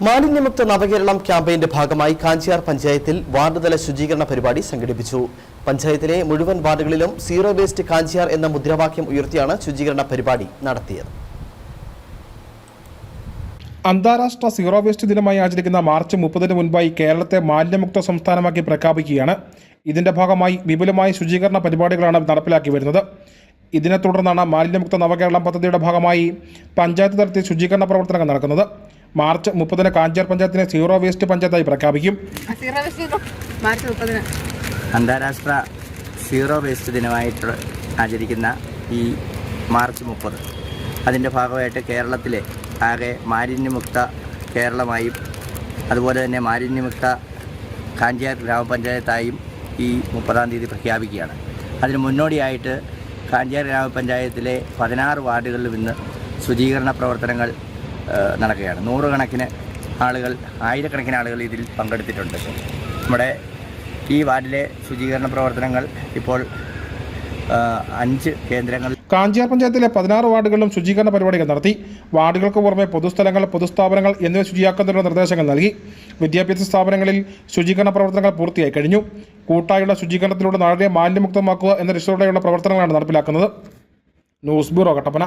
മാലിന്യമുക്ത നവകേരളം ക്യാമ്പയിന്റെ ഭാഗമായി കാഞ്ചിയാർ പഞ്ചായത്തിൽ വാർഡുതല ശുചീകരണ പരിപാടി സംഘടിപ്പിച്ചു. പഞ്ചായത്തിലെ മുഴുവൻ വാർഡുകളിലും സീറോ വേസ്റ്റ് കാഞ്ചിയാർ എന്ന മുദ്രാവാക്യം ഉയർത്തിയാണ് ശുചീകരണ പരിപാടി നടത്തിയത്. അന്താരാഷ്ട്ര സീറോ വേസ്റ്റ് ദിനമായി ആചരിക്കുന്ന മാർച്ച് 30-ന് മുൻപായി കേരളത്തെ മാലിന്യമുക്ത സംസ്ഥാനമാക്കി പ്രഖ്യാപിക്കുകയാണ്. ഇതിന്റെ ഭാഗമായി വിപുലമായ ശുചീകരണ പരിപാടികളാണ് നടപ്പിലാക്കി വരുന്നത്. ഇതിനെ തുടർന്നാണ് മാലിന്യമുക്ത നവകേരളം പദ്ധതിയുടെ ഭാഗമായി പഞ്ചായത്ത് തലത്തിൽ ശുചീകരണ പ്രവർത്തനങ്ങൾ നടക്കുന്നത്. മാർച്ച് 30-ന് കാഞ്ചിയാർ പഞ്ചായത്തിനെ സീറോ വേസ്റ്റ് പഞ്ചായത്തായി പ്രഖ്യാപിക്കും. അന്താരാഷ്ട്ര സീറോ വേസ്റ്റ് ദിനമായിട്ട് ആചരിക്കുന്ന ഈ മാർച്ച് 30 അതിൻ്റെ ഭാഗമായിട്ട് കേരളത്തിലെ ആകെ മാലിന്യമുക്ത കേരളമായും അതുപോലെ തന്നെ മാലിന്യമുക്ത കാഞ്ചിയാർ ഗ്രാമപഞ്ചായത്തായും ഈ 30-ാം തീയതി പ്രഖ്യാപിക്കുകയാണ്. അതിന് മുന്നോടിയായിട്ട് കാഞ്ചിയാർ ഗ്രാമപഞ്ചായത്തിലെ 16 വാർഡുകളിലും ഇന്ന് ശുചീകരണ പ്രവർത്തനങ്ങൾ നടക്കുകയാണ്. നൂറുകണക്കിന് ആളുകൾ, ആയിരക്കണക്കിന് ആളുകൾ ഇതിൽ പങ്കെടുത്തിട്ടുണ്ട്. നമ്മുടെ ഈ വാർഡിലെ ശുചീകരണ പ്രവർത്തനങ്ങൾ ഇപ്പോൾ 5 കേന്ദ്രങ്ങൾ. കാഞ്ചിയാർ പഞ്ചായത്തിലെ 16 വാർഡുകളിലും ശുചീകരണ പരിപാടികൾ നടത്തി. വാർഡുകൾക്ക് പുറമെ പൊതുസ്ഥലങ്ങൾ, പൊതുസ്ഥാപനങ്ങൾ എന്നിവ ശുചിയാക്കുന്നതിനുള്ള നിർദ്ദേശങ്ങൾ നൽകി. വിദ്യാഭ്യാസ സ്ഥാപനങ്ങളിൽ ശുചീകരണ പ്രവർത്തനങ്ങൾ പൂർത്തിയായി കഴിഞ്ഞു. കൂട്ടായുള്ള ശുചീകരണത്തിലൂടെ നാടിനെ മാലിന്യമുക്തമാക്കുക എന്ന ലക്ഷ്യത്തോടെയുള്ള പ്രവർത്തനങ്ങളാണ് നടപ്പിലാക്കുന്നത്. News bureau, Kattappana.